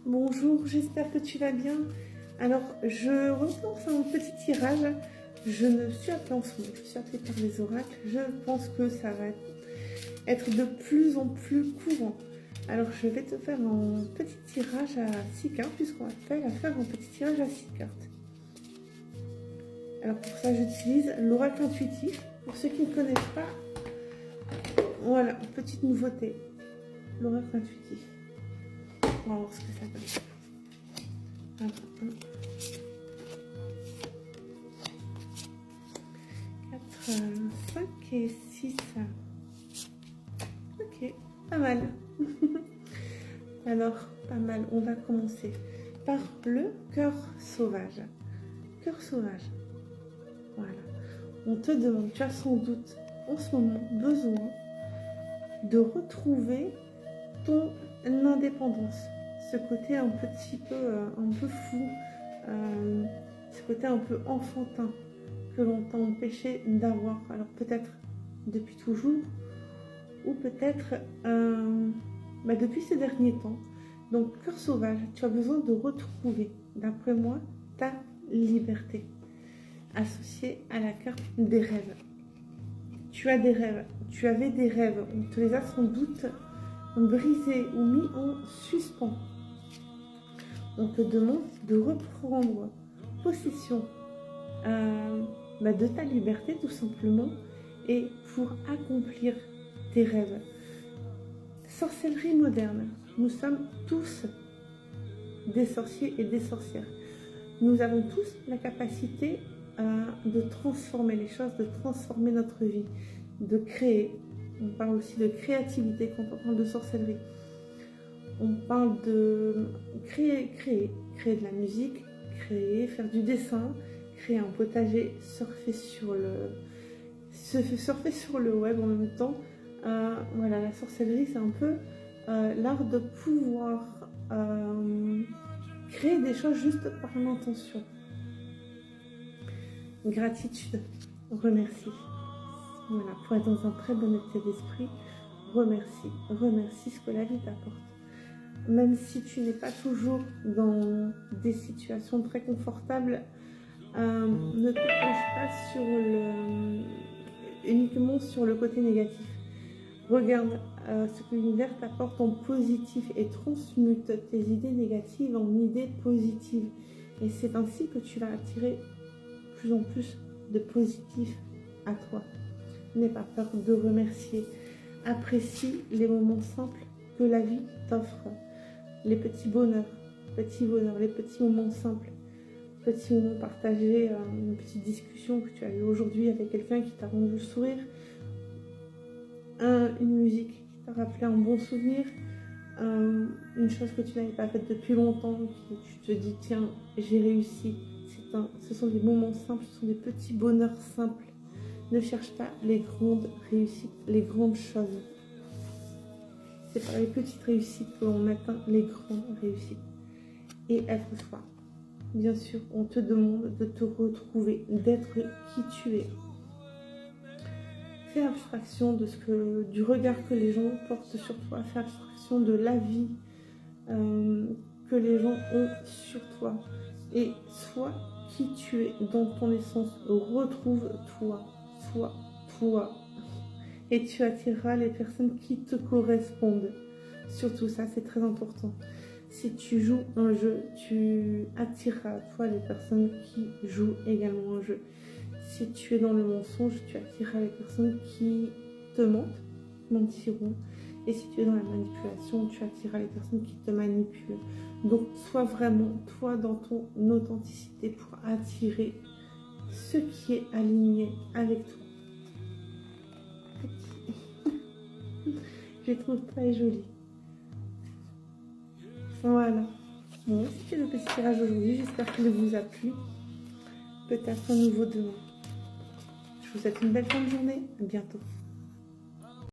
bonjour, j'espère que tu vas bien. Alors, je recommence un petit tirage. Je ne suis appelée en ce moment, je suis appelée par les oracles. Je pense que ça va être de plus en plus courant. Alors, je vais te faire un petit tirage à 6 cartes, puisqu'on appelle à faire un petit tirage à 6 cartes. Alors, pour ça, j'utilise l'oracle intuitif. Pour ceux qui ne connaissent pas, voilà, petite nouveauté, l'oracle intuitif. On va voir ce que ça donne. Alors, 4, 5 et 6. Ok, pas mal. Alors, pas mal. On va commencer par le cœur sauvage. Cœur sauvage. Voilà. On te demande, tu as sans doute en ce moment besoin de retrouver ton indépendance. Ce côté un petit peu fou, ce côté un peu enfantin que l'on t'a empêché d'avoir. Alors peut-être depuis toujours ou peut-être depuis ces derniers temps. Donc cœur sauvage, tu as besoin de retrouver, d'après moi, ta liberté associée à la carte des rêves. Tu as des rêves, tu avais des rêves, on te les a sans doute brisés ou mis en suspens. On te demande de reprendre possession de ta liberté tout simplement et pour accomplir tes rêves. Sorcellerie moderne, nous sommes tous des sorciers et des sorcières. Nous avons tous la capacité de transformer les choses, de transformer notre vie, de créer. On parle aussi de créativité quand on parle de sorcellerie. On parle de créer de la musique, faire du dessin, créer un potager, surfer sur le web en même temps. Voilà, la sorcellerie, c'est un peu l'art de pouvoir créer des choses juste par l'intention. Gratitude, remercie. Voilà, pour être dans un très bon état d'esprit, remercie ce que la vie t'apporte. Même si tu n'es pas toujours dans des situations très confortables, ne te penche pas uniquement sur le côté négatif. Regarde ce que l'univers t'apporte en positif et transmute tes idées négatives en idées positives. Et c'est ainsi que tu vas attirer plus en plus de positif à toi. N'aie pas peur de remercier. Apprécie les moments simples que la vie t'offre. Les petits bonheurs, les petits moments simples, petits moments partagés, une petite discussion que tu as eue aujourd'hui avec quelqu'un qui t'a rendu le sourire, une musique qui t'a rappelé un bon souvenir, une chose que tu n'avais pas faite depuis longtemps, tu te dis tiens, j'ai réussi. Ce sont des moments simples, ce sont des petits bonheurs simples. Ne cherche pas les grandes réussites, les grandes choses. C'est par les petites réussites que l'on atteint les grandes réussites. Et être soi. Bien sûr, on te demande de te retrouver, d'être qui tu es. Fais abstraction du regard que les gens portent sur toi. Fais abstraction de la vie que les gens ont sur toi. Et sois qui tu es dans ton essence. Retrouve-toi. Sois toi. Et tu attireras les personnes qui te correspondent. Surtout ça, c'est très important. Si tu joues un jeu, tu attireras à toi les personnes qui jouent également un jeu. Si tu es dans le mensonge, tu attireras les personnes qui te mentiront. Et si tu es dans la manipulation, tu attireras les personnes qui te manipulent. Donc, sois vraiment toi dans ton authenticité pour attirer ce qui est aligné avec toi. Je les trouve très jolies. Voilà. Bon, c'était le petit tirage aujourd'hui. J'espère qu'il vous a plu. Peut-être un nouveau demain. Je vous souhaite une belle fin de journée. À bientôt.